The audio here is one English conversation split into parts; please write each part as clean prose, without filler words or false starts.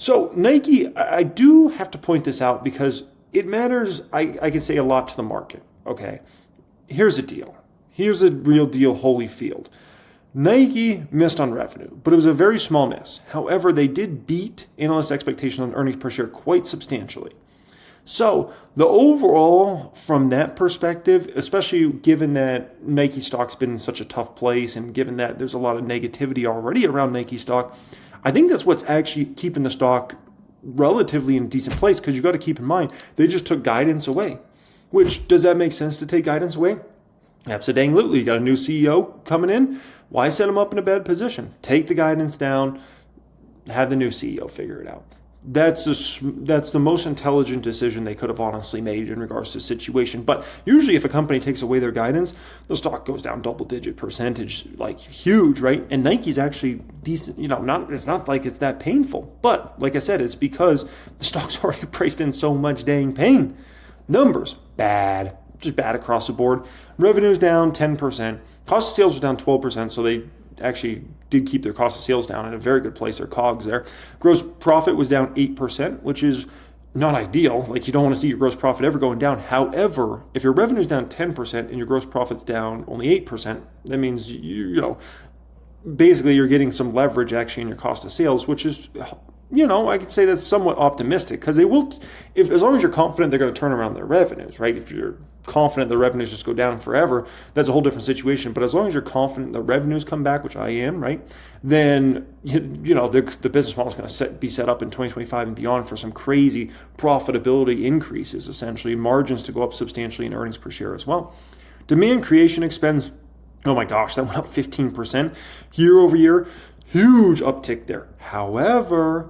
So Nike, I do have to point this out because it matters, I can say a lot to the market. Okay, here's the deal. Here's a real deal, Holyfield. Nike missed on revenue, but it was a very small miss. However, they did beat analyst expectations on earnings per share quite substantially. So the overall, from that perspective, especially given that Nike stock's been in such a tough place and given that there's a lot of negativity already around Nike stock, I think that's what's actually keeping the stock relatively in a decent place, because you got to keep in mind, they just took guidance away. Which, does that make sense to take guidance away? Absolutely. You got a new CEO coming in. Why set him up in a bad position? Take the guidance down, have the new CEO figure it out. That's the most intelligent decision they could have honestly made in regards to the situation. But usually if a company takes away their guidance, the stock goes down double-digit percentage, like huge, right? And Nike's actually decent, it's not like it's that painful. But like I said, it's because the stock's already priced in so much dang pain. Numbers, bad, just bad across the board. Revenue's down 10%. Cost of sales was down 12%, so they actually did keep their cost of sales down in a very good place, their COGS there. Gross profit was down 8%, which is not ideal. Like, you don't want to see your gross profit ever going down. However, if your revenue is down 10% and your gross profit's down only 8%, that means, basically you're getting some leverage actually in your cost of sales, which is, I could say that's somewhat optimistic, because they will, as long as you're confident they're going to turn around their revenues, right? If you're confident the revenues just go down forever, that's a whole different situation. But as long as you're confident the revenues come back, which I am, right, then the business model is going to be set up in 2025 and beyond for some crazy profitability increases, essentially margins to go up substantially, and earnings per share as well. Demand creation expense, oh my gosh, that went up 15% year over year. Huge uptick there. However,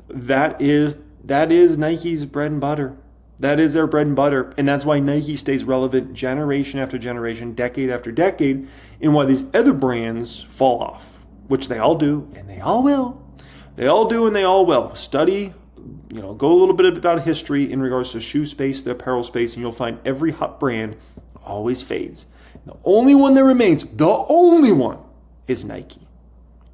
that is Nike's bread and butter. That is their bread and butter. And that's why Nike stays relevant generation after generation, decade after decade, and why these other brands fall off, which they all do, and they all will. They all do, and they all will. Study, go a little bit about history in regards to shoe space, the apparel space, and you'll find every hot brand always fades. The only one that remains, the only one, is Nike.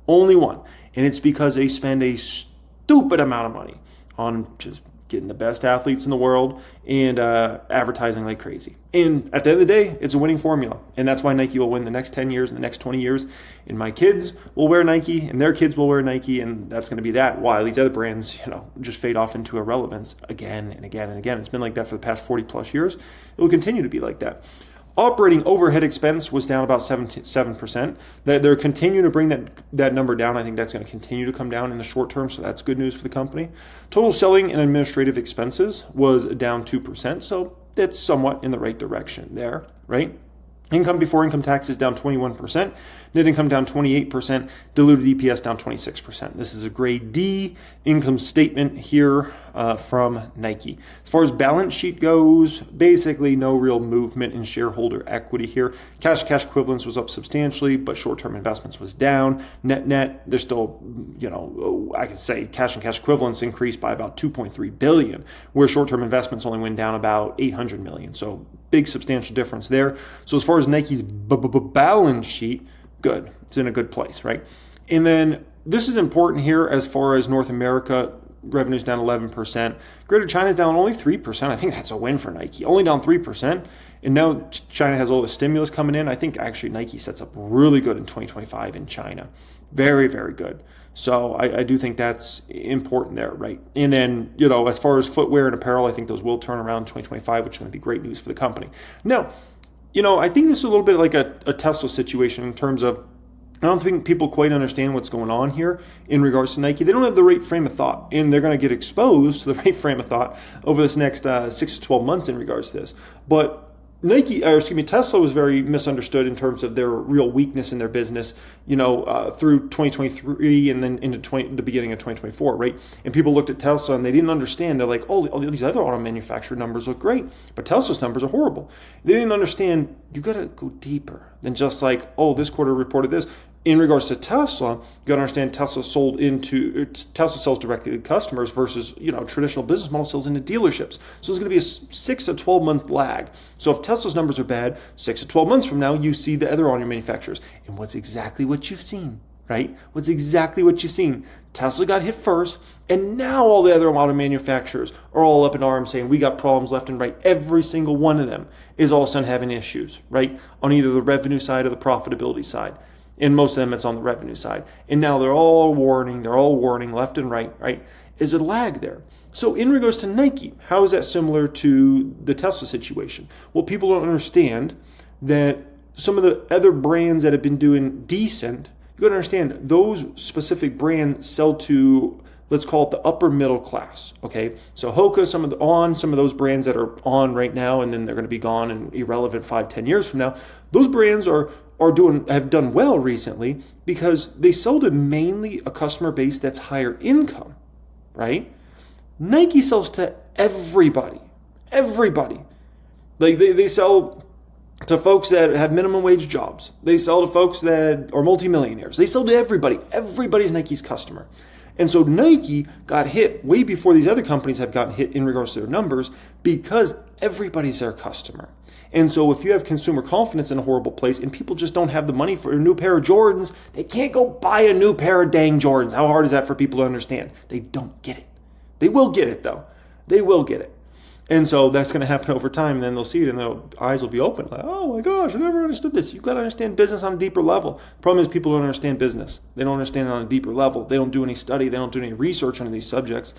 Only one. And it's because they spend a stupid amount of money on just getting the best athletes in the world and advertising like crazy. And at the end of the day, it's a winning formula. And that's why Nike will win the next 10 years and the next 20 years. And my kids will wear Nike and their kids will wear Nike. And that's going to be that. While these other brands, just fade off into irrelevance again and again and again. It's been like that for the past 40 plus years. It will continue to be like that. Operating overhead expense was down about 7%. They're continuing to bring that number down. I think that's going to continue to come down in the short term, so that's good news for the company. Total selling and administrative expenses was down 2%, so that's somewhat in the right direction there, right? Income before income tax is down 21%. Net income down 28%. Diluted EPS down 26%. This is a grade D income statement here from Nike. As far as balance sheet goes, basically no real movement in shareholder equity here. Cash equivalents was up substantially, but short-term investments was down. Net, there's still, I could say cash and cash equivalents increased by about $2.3 billion, where short-term investments only went down about $800 million. So big substantial difference there. So as far as Nike's balance sheet, good. It's in a good place, right? And then this is important here as far as North America. Revenue's down 11%. Greater China's down only 3%. I think that's a win for Nike. Only down 3%. And now China has all the stimulus coming in. I think actually Nike sets up really good in 2025 in China. Very, very good. So I do think that's important there, right? And then, as far as footwear and apparel, I think those will turn around in 2025, which is going to be great news for the company. Now, I think this is a little bit like a Tesla situation in terms of, I don't think people quite understand what's going on here in regards to Nike. They don't have the right frame of thought, and they're going to get exposed to the right frame of thought over this next 6 to 12 months in regards to this. But Tesla was very misunderstood in terms of their real weakness in their business, through 2023 and then into the beginning of 2024, right? And people looked at Tesla and they didn't understand. They're like, oh, all these other auto manufacturer numbers look great, but Tesla's numbers are horrible. They didn't understand you got to go deeper than just like, oh, this quarter reported this. In regards to Tesla, you got to understand Tesla sells directly to customers versus, traditional business model sells into dealerships. So there's going to be a 6 to 12 month lag. So if Tesla's numbers are bad, 6 to 12 months from now, you see the other auto manufacturers. And what's exactly what you've seen, right? What's exactly what you've seen. Tesla got hit first, and now all the other auto manufacturers are all up in arms saying we got problems left and right. Every single one of them is all of a sudden having issues, right? On either the revenue side or the profitability side. And most of them, it's on the revenue side. And now they're all warning left and right, right? Is a lag there. So in regards to Nike, how is that similar to the Tesla situation? Well, people don't understand that some of the other brands that have been doing decent, you got to understand those specific brands sell to, let's call it the upper middle class. Okay, so Hoka, some of those brands that are on right now, and then they're going to be gone and irrelevant 5-10 years from now. Those brands have done well recently because they sell to mainly a customer base that's higher income, right? Nike sells to everybody. Like they sell to folks that have minimum wage jobs. They sell to folks that are multimillionaires. They sell to everybody. Everybody's Nike's customer. And so Nike got hit way before these other companies have gotten hit in regards to their numbers because everybody's their customer. And so if you have consumer confidence in a horrible place and people just don't have the money for a new pair of Jordans, they can't go buy a new pair of dang Jordans. How hard is that for people to understand? They don't get it. They will get it though. They will get it. And so that's going to happen over time, and then they'll see it, and their eyes will be open. Like, oh my gosh, I never understood this. You've got to understand business on a deeper level. The problem is people don't understand business. They don't understand it on a deeper level. They don't do any study. They don't do any research on these subjects.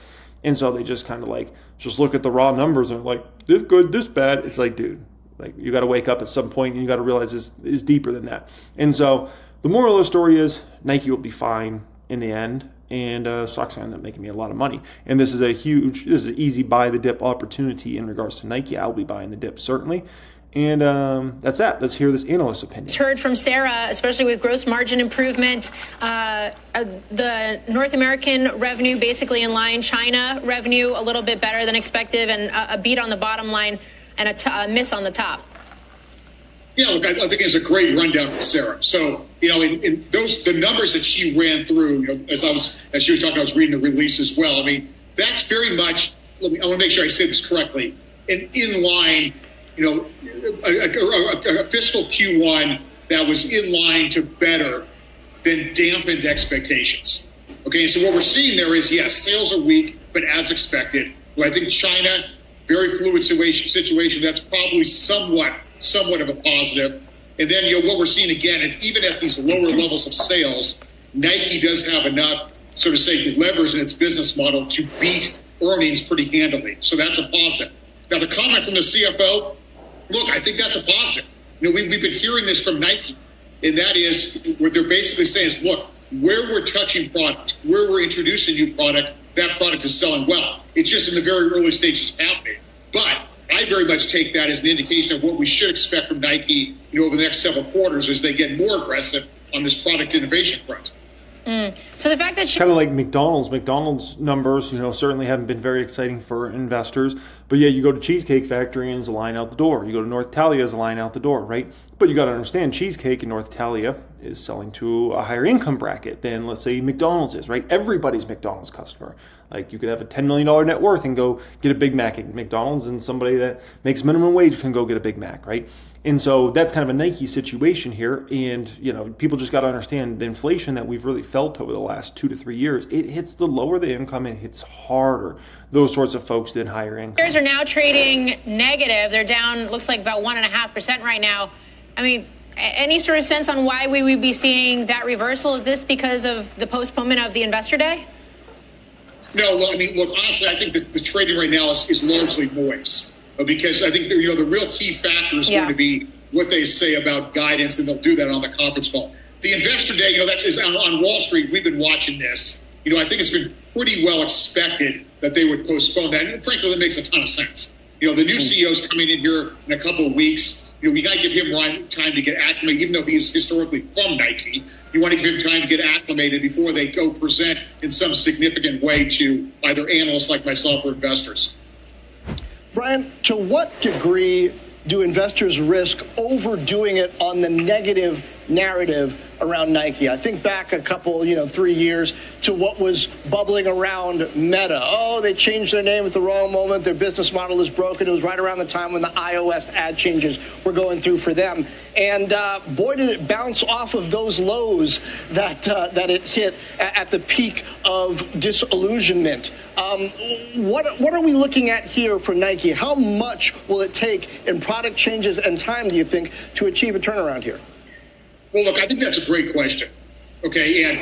And so they just kind of just look at the raw numbers and like, this good, this bad. It's like, dude, like you got to wake up at some point, and you got to realize it's deeper than that. And so the moral of the story is Nike will be fine in the end. And stocks end up making me a lot of money. And this is an easy buy the dip opportunity in regards to Nike. I'll be buying the dip, certainly. And that's that. Let's hear this analyst's opinion. Heard from Sarah, especially with gross margin improvement, the North American revenue basically in line, China revenue a little bit better than expected, and a beat on the bottom line and a miss on the top. Yeah, look, I think it's a great rundown from Sarah. So, in the numbers that she ran through, as she was talking, I was reading the release as well. I mean, that's very much, I want to make sure I say this correctly, an in-line, a fiscal Q1 that was in line to better than dampened expectations. Okay, so what we're seeing there is, yes, sales are weak, but as expected. Well, I think China, very fluid situation, that's probably somewhat of a positive. And then, what we're seeing again, is even at these lower levels of sales, Nike does have enough, so to say, levers in its business model to beat earnings pretty handily. So that's a positive. Now, the comment from the CFO, look, I think that's a positive. We've been hearing this from Nike, and that is what they're basically saying is, look, where we're touching product, where we're introducing new product, that product is selling well. It's just in the very early stages of happening. But I very much take that as an indication of what we should expect from Nike, over the next several quarters as they get more aggressive on this product innovation front. So the fact that kind of like McDonald's numbers, certainly haven't been very exciting for investors. But yeah, you go to Cheesecake Factory and there's a line out the door. You go to North Italia, there's a line out the door, right? But you got to understand, cheesecake in North Italia is selling to a higher income bracket than, let's say, McDonald's is, right? Everybody's McDonald's customer. Like you could have a $10 million net worth and go get a Big Mac at McDonald's, and somebody that makes minimum wage can go get a Big Mac, right? And so that's kind of a Nike situation here. And, people just got to understand the inflation that we've really felt over the last 2 to 3 years. It hits the lower the income, it hits harder those sorts of folks than higher income. Shares are now trading negative. They're down, looks like about 1.5% right now. I mean, any sort of sense on why we would be seeing that reversal? Is this because of the postponement of the Investor Day? No, look, honestly, I think that the trading right now is largely noise. Because I think the real key factor is going to be what they say about guidance, and they'll do that on the conference call. The Investor Day, that's on Wall Street. We've been watching this. I think it's been pretty well expected that they would postpone that. And frankly, that makes a ton of sense. The new CEO's coming in here in a couple of weeks. We got to give him time to get acclimated, even though he's historically from Nike. You want to give him time to get acclimated before they go present in some significant way to either analysts like myself or investors. Brian, to what degree do investors risk overdoing it on the negative narrative around Nike. I think back a couple, 3 years to what was bubbling around Meta. Oh, they changed their name at the wrong moment. Their business model is broken. It was right around the time when the iOS ad changes were going through for them. And boy, did it bounce off of those lows that it hit at the peak of disillusionment. What are we looking at here for Nike? How much will it take in product changes and time, do you think, to achieve a turnaround here? Well, look, I think that's a great question. Okay, and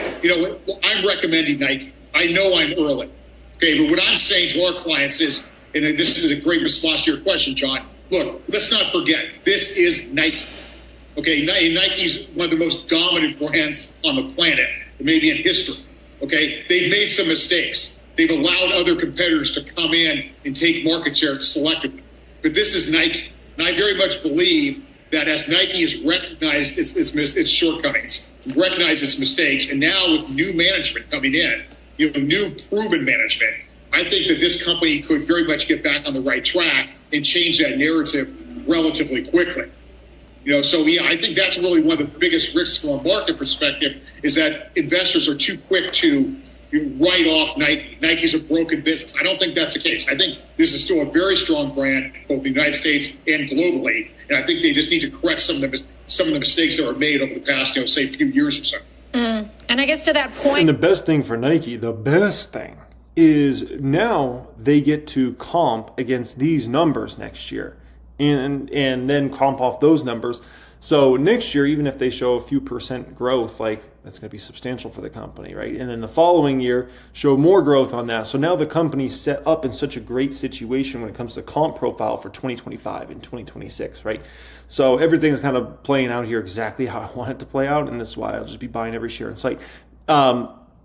I'm recommending Nike. I know I'm early. Okay, but what I'm saying to our clients is, and this is a great response to your question, John. Look, let's not forget, this is Nike. Okay, Nike's one of the most dominant brands on the planet, maybe in history. Okay, they've made some mistakes. They've allowed other competitors to come in and take market share selectively. But this is Nike. And I very much believe that as Nike has recognized its shortcomings, recognized its mistakes, and now with new management coming in, new proven management, I think that this company could very much get back on the right track and change that narrative relatively quickly. I think that's really one of the biggest risks from a market perspective is that investors are too quick to write off Nike. Nike's a broken business. I don't think that's the case. I think this is still a very strong brand, both in the United States and globally. And I think they just need to correct some of the mistakes that were made over the past, say, few years or so. And I guess to that point, and the best thing for Nike, is now they get to comp against these numbers next year, and then comp off those numbers. So next year, even if they show a few percent growth, that's going to be substantial for the company, right? And then the following year, show more growth on that. So now the company's set up in such a great situation when it comes to comp profile for 2025 and 2026, right? So everything's kind of playing out here exactly how I want it to play out, and this is why I'll just be buying every share in sight.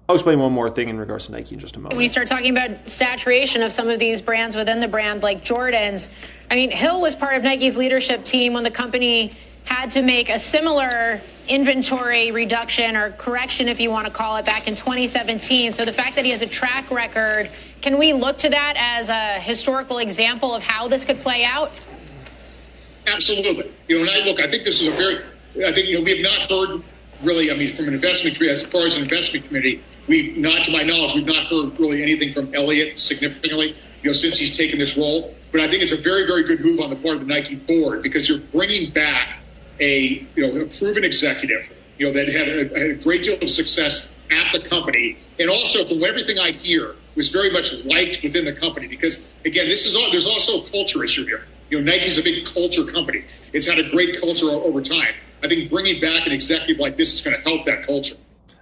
I'll explain one more thing in regards to Nike in just a moment. When you start talking about saturation of some of these brands within the brand, like Jordan's, Hill was part of Nike's leadership team when the company had to make a similar inventory reduction or correction, if you want to call it, back in 2017. So the fact that he has a track record, can we look to that as a historical example of how this could play out? Absolutely. I think this is we have not heard really, from an investment committee, as far as an investment committee, to my knowledge, we've not heard really anything from Elliott significantly, since he's taken this role. But I think it's a very, very good move on the part of the Nike board because you're bringing back a proven executive, that had a great deal of success at the company, and also from everything I hear was very much liked within the company. Because again, there's also a culture issue here. Nike's a big culture company. It's had a great culture over time. I think bringing back an executive like this is going to help that culture.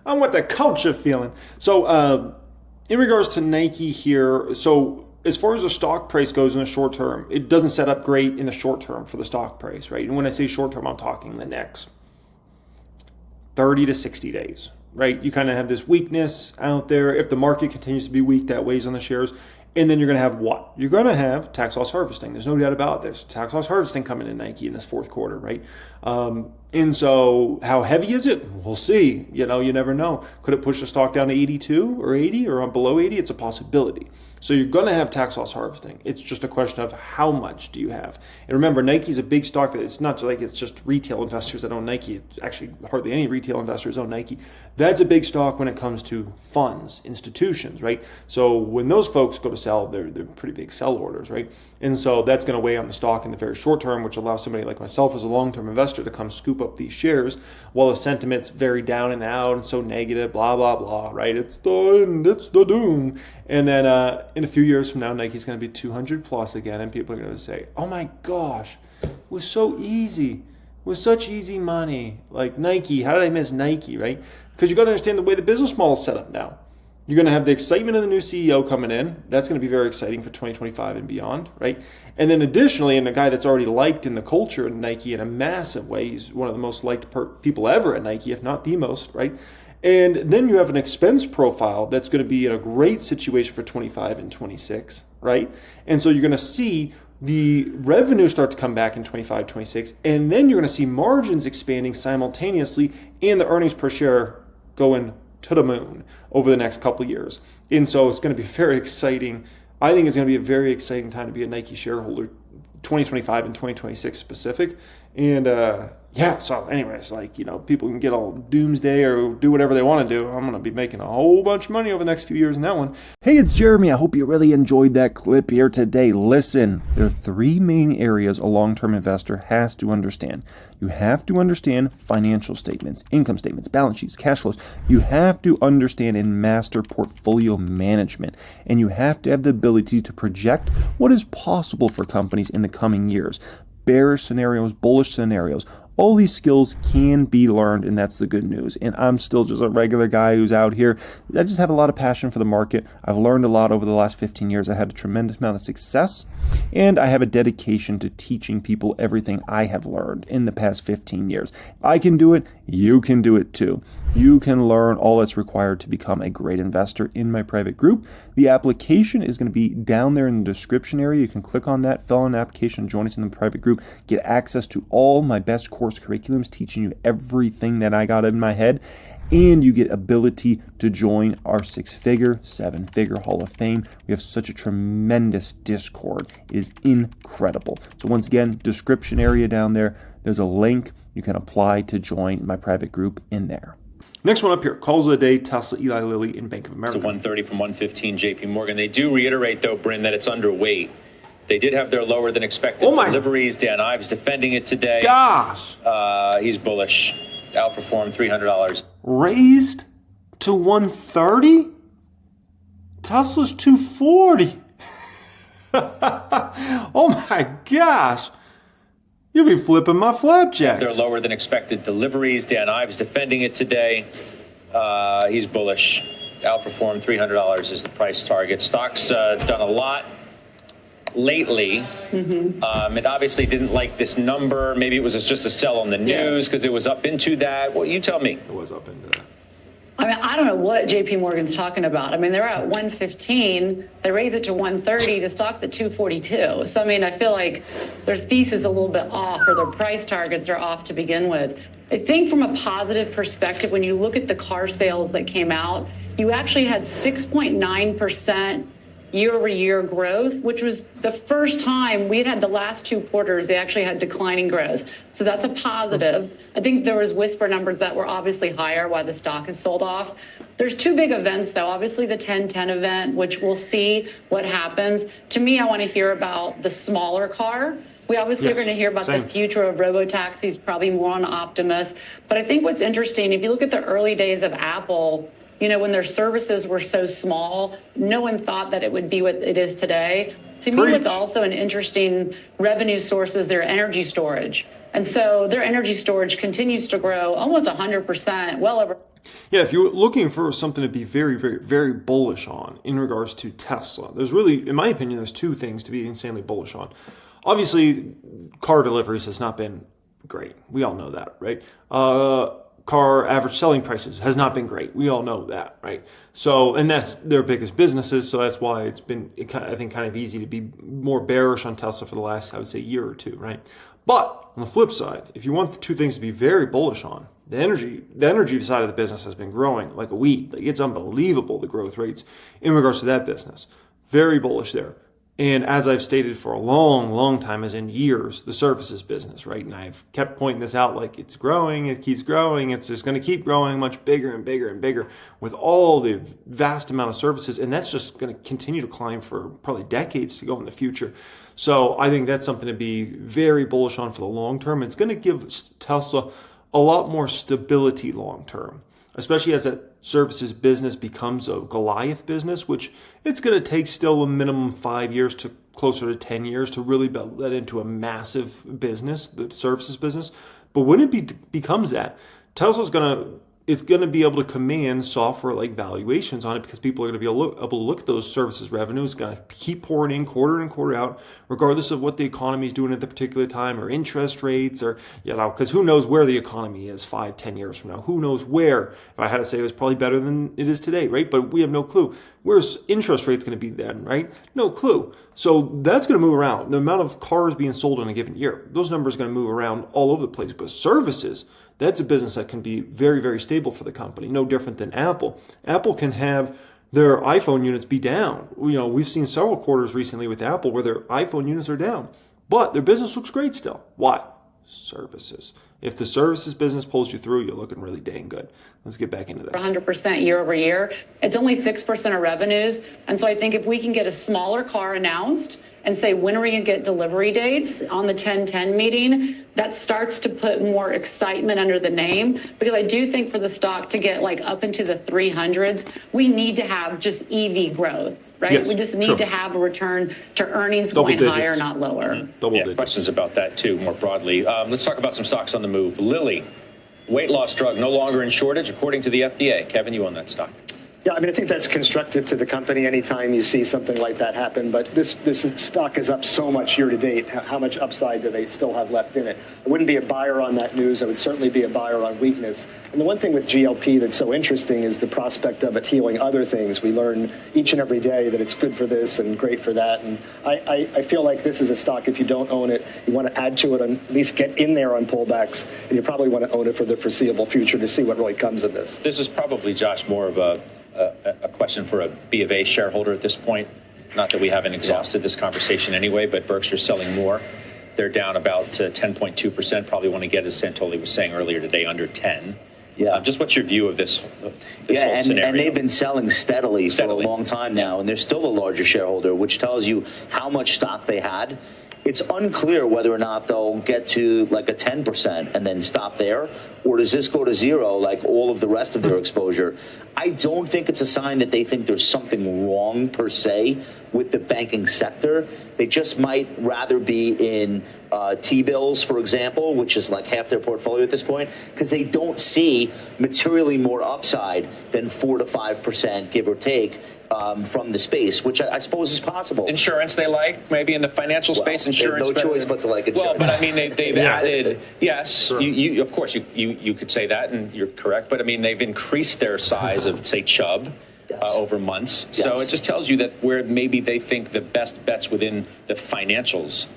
I want that culture feeling. So in regards to Nike here, so as far as the stock price goes in the short term, it doesn't set up great in the short term for the stock price, right? And when I say short term, I'm talking the next 30 to 60 days, right? You kind of have this weakness out there. If the market continues to be weak, that weighs on the shares. And then you're going to have what? You're going to have tax loss harvesting. There's no doubt about this. Tax loss harvesting coming in Nike in this fourth quarter, right? And so how heavy is it? We'll see. You never know. Could it push the stock down to 82 or 80 or below 80? It's a possibility. So you're going to have tax loss harvesting. It's just a question of how much do you have. And remember, Nike's a big stock. It's not like it's just retail investors that own Nike. It's actually hardly any retail investors own Nike. That's a big stock when it comes to funds, institutions, right? So when those folks go to sell, they're pretty big sell orders, right? And so that's going to weigh on the stock in the very short term, which allows somebody like myself as a long-term investor to come scoop up these shares while the sentiment's very down and out and so negative, blah, blah, blah, right? It's the doom. And then in a few years from now, Nike's going to be 200 plus again, and people are going to say, oh my gosh, it was so easy. It was such easy money. Like Nike, how did I miss Nike, right? Because you've got to understand the way the business model is set up now. You're going to have the excitement of the new CEO coming in. That's going to be very exciting for 2025 and beyond, right? And then additionally, and a guy that's already liked in the culture at Nike in a massive way, he's one of the most liked people ever at Nike, if not the most, right? And then you have an expense profile that's going to be in a great situation for 25 and 26, right? And so you're going to see the revenue start to come back in 25, 26, and then you're going to see margins expanding simultaneously and the earnings per share going to the moon over the next couple of years. And so it's going to be very exciting. I think it's going to be a very exciting time to be a Nike shareholder, 2025 and 2026 specific. And yeah, so anyways, like, people can get all doomsday or do whatever they want to do. I'm going to be making a whole bunch of money over the next few years in that one. Hey, it's Jeremy. I hope you really enjoyed that clip here today. Listen, there are three main areas a long-term investor has to understand. You have to understand financial statements, income statements, balance sheets, cash flows. You have to understand and master portfolio management. And you have to have the ability to project what is possible for companies in the coming years. Bearish scenarios, bullish scenarios. All these skills can be learned, and that's the good news. And I'm still just a regular guy who's out here. I just have a lot of passion for the market. I've learned a lot over the last 15 years. I had a tremendous amount of success, and I have a dedication to teaching people everything I have learned in the past 15 years. If I can do it, you can do it too. You can learn all that's required to become a great investor in my private group. The application is going to be down there in the description area. You can click on that, fill out an application, join us in the private group, get access to all my best course curriculums, teaching you everything that I got in my head, and you get ability to join our six-figure, seven-figure Hall of Fame. We have such a tremendous Discord. It is incredible. So once again, description area down there, there's a link. You can apply to join my private group in there. Next one up here, calls of the day, Tesla, Eli Lilly, and Bank of America. To 130 from 115, JP Morgan. They do reiterate, though, Bryn, that it's underweight. They did have their lower than expected deliveries. Dan Ives defending it today. Gosh. He's bullish. Outperformed $300. Raised to 130? Tesla's 240. Oh my gosh. You'll be flipping my flapjacks. They're lower than expected deliveries. Dan Ives defending it today. He's bullish. Outperformed $300 is the price target. Stock's done a lot lately. It obviously didn't like this number. Maybe it was just a sell on the news because it was up into that. Well, you tell me. It was up into that. I mean, I don't know what JP Morgan's talking about. I mean, they're at 115. They raise it to 130. The stock's at 242. So, I mean, I feel like their thesis is a little bit off, or their price targets are off to begin with. I think from a positive perspective, when you look at the car sales that came out, you actually had 6.9% year-over-year growth, which was the first time we had the last two quarters they actually had declining growth. So that's a positive. I think there was whisper numbers that were obviously higher while the stock is sold off. There's two big events, though. Obviously, the 10-10 event, which we'll see what happens. To me, I want to hear about the smaller car. We obviously are going to hear about the future of robo-taxis, probably more on Optimus. But I think what's interesting, if you look at the early days of Apple, when their services were so small, no one thought that it would be what it is today. To me, what's also an interesting revenue source is their energy storage. And so their energy storage continues to grow almost 100%, well over. Yeah, if you're looking for something to be very, very, very bullish on in regards to Tesla, there's really, in my opinion, there's two things to be insanely bullish on. Obviously, car deliveries has not been great. We all know that, right? Car average selling prices has not been great. We all know that, right? So, and that's their biggest businesses. So that's why it's been, I think, kind of easy to be more bearish on Tesla for the last, I would say, year or two, right? But on the flip side, if you want the two things to be very bullish on, the energy side of the business has been growing like a weed. Like, it's unbelievable, the growth rates in regards to that business. Very bullish there. And as I've stated for a long, long time, as in years, the services business, right? And I've kept pointing this out like it's growing, it keeps growing, it's just going to keep growing much bigger and bigger and bigger with all the vast amount of services. And that's just going to continue to climb for probably decades to go in the future. So I think that's something to be very bullish on for the long term. It's going to give Tesla a lot more stability long term, especially as that services business becomes a Goliath business, which it's going to take still a minimum 5 years to closer to 10 years to really build that into a massive business, the services business. But when it becomes that, Tesla's it's going to be able to command software like valuations on it, because people are going to be able to look at those services revenues, going to keep pouring in quarter out, regardless of what the economy is doing at the particular time, or interest rates, or, because who knows where the economy is 5-10 years from now? Who knows where? If I had to say, it was probably better than it is today, right? But we have no clue. Where's interest rates going to be then, right? No clue. So that's going to move around. The amount of cars being sold in a given year, those numbers are going to move around all over the place. But services, that's a business that can be very, very stable for the company. No different than Apple. Apple can have their iPhone units be down. We've seen several quarters recently with Apple where their iPhone units are down, but their business looks great still. Why? Services. If the services business pulls you through, you're looking really dang good. Let's get back into this. 100% year over year. It's only 6% of revenues. And so I think if we can get a smaller car announced and say, when are we going to get delivery dates on the 10-10 meeting, that starts to put more excitement under the name. Because I do think for the stock to get like up into the 300s, we need to have just EV growth, right? Yes, we just need to have a return to earnings going higher, not lower. Double digits. Questions about that too, more broadly. Let's talk about some stocks on the move. Lilly, weight loss drug, no longer in shortage, according to the FDA. Kevin, you own that stock. Yeah, I mean, I think that's constructive to the company anytime you see something like that happen. But this stock is up so much year to date. How much upside do they still have left in it? I wouldn't be a buyer on that news. I would certainly be a buyer on weakness. And the one thing with GLP that's so interesting is the prospect of it healing other things. We learn each and every day that it's good for this and great for that. And I feel like this is a stock, if you don't own it, you want to add to it, and at least get in there on pullbacks. And you probably want to own it for the foreseeable future to see what really comes of this. This is probably, Josh, more of a question for a B of A shareholder at this point. Not that we haven't exhausted this conversation anyway, but Berkshire's selling more. They're down about 10.2%. Probably want to get, as Santoli was saying earlier today, under 10. Yeah. Just what's your view of this whole scenario? And they've been selling steadily for a long time now, and they're still a larger shareholder, which tells you how much stock they had. It's unclear whether or not they'll get to like a 10% and then stop there, or does this go to zero like all of the rest of their exposure? I don't think it's a sign that they think there's something wrong per se with the banking sector. They just might rather be in T-bills, for example, which is like half their portfolio at this point, because they don't see materially more upside than 4 to 5%, give or take, from the space, which I suppose is possible. Insurance they like, maybe in the financial space. Insurance, no choice but to like insurance. Well, but I mean, they've added. Yes, sure. You of course you could say that, and you're correct. But I mean, they've increased their size of, say, Chubb. Over months. Yes. So it just tells you that where maybe they think the best bets within the financials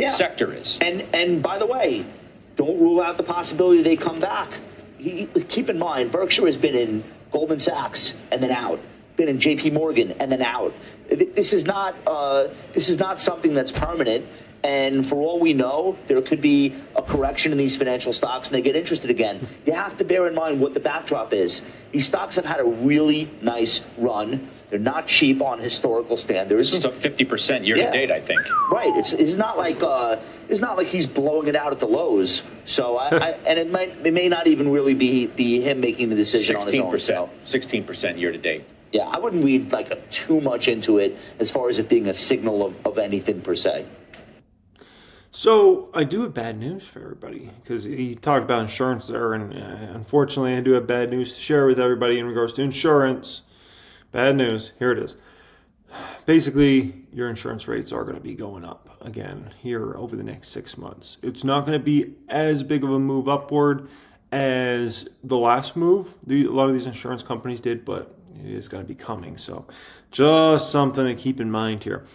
sector is. And by the way, don't rule out the possibility they come back. Keep in mind, Berkshire has been in Goldman Sachs and then out, been in JP Morgan and then out. This is not something that's permanent. And for all we know, there could be a correction in these financial stocks and they get interested again. You have to bear in mind what the backdrop is. These stocks have had a really nice run. They're not cheap on historical standards. It's up 50% year to date, I think. Right. It's not like he's blowing it out at the lows. So and it may not even really be him making the decision on his own. So. 16% year to date. Yeah, I wouldn't read too much into it as far as it being a signal of anything per se. So I do have bad news for everybody, because he talked about insurance there, and unfortunately I do have bad news to share with everybody in regards to insurance. Bad news. Here it is. Basically, your insurance rates are going to be going up again here over the next 6 months. It's not going to be as big of a move upward as the last move a lot of these insurance companies did, but it is going to be coming. So just something to keep in mind here.